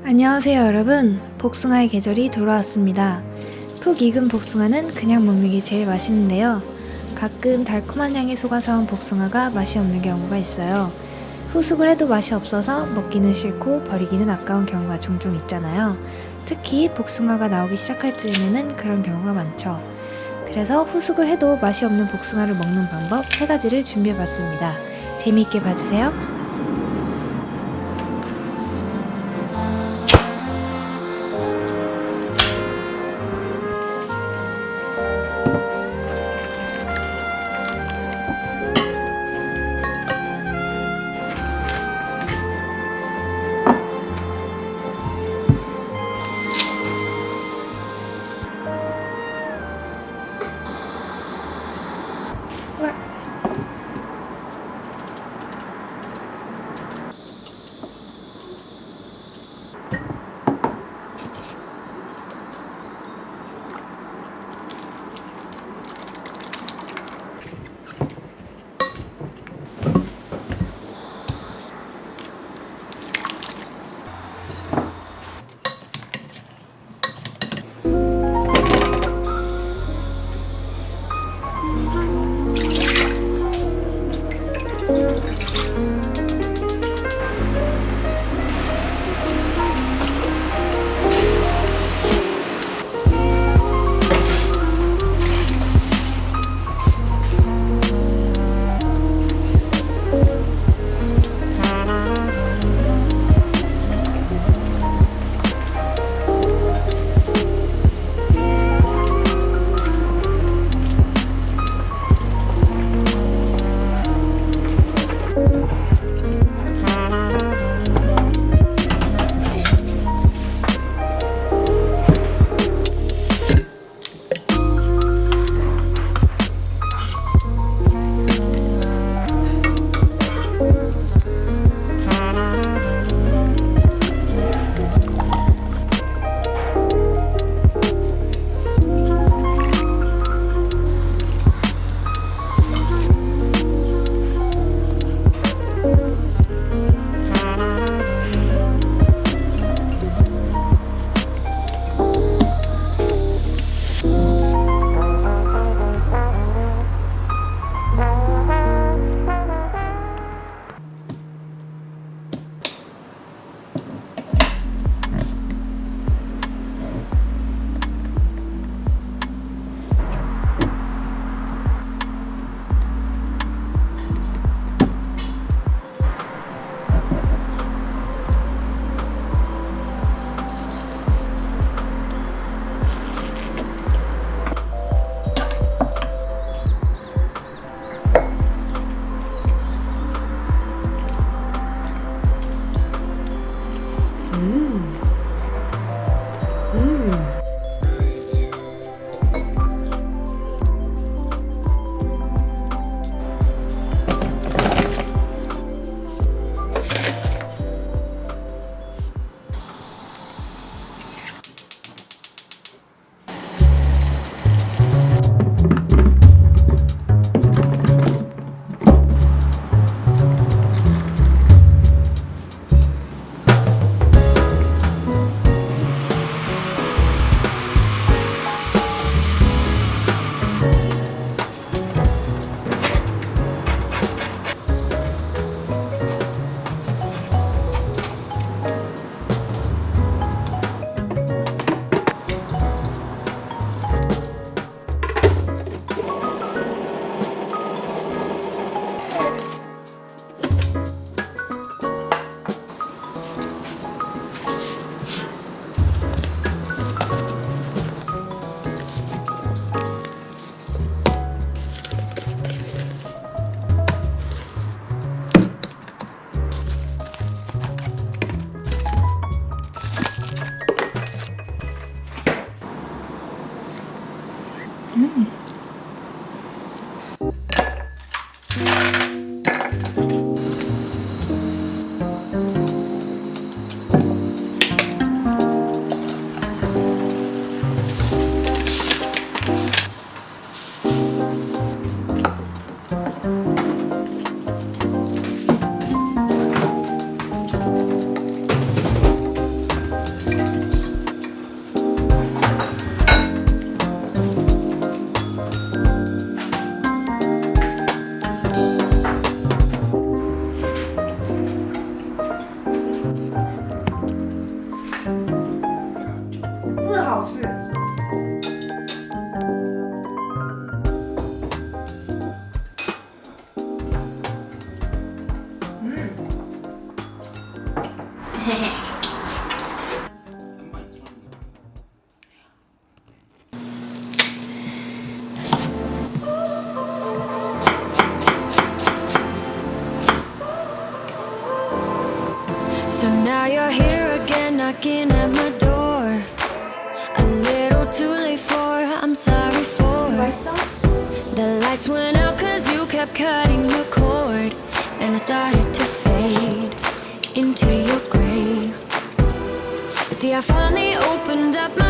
안녕하세요 여러분, 복숭아의 계절이 돌아왔습니다. 푹 익은 복숭아는 그냥 먹는 게 제일 맛있는데요. 가끔 달콤한 향에 속아서 복숭아가 맛이 없는 경우가 있어요. 후숙을 해도 맛이 없어서 먹기는 싫고 버리기는 아까운 경우가 종종 있잖아요. 특히 복숭아가 나오기 시작할 즈음에는 그런 경우가 많죠. 그래서 후숙을 해도 맛이 없는 복숭아를 먹는 방법 3가지를 준비해봤습니다. 재미있게 봐주세요. 박스. So now you're here again, knocking at my door. A little too late for, I'm sorry for. The lights went out cause you kept cutting the cord. And I started to fade into your grave. See, I finally opened up my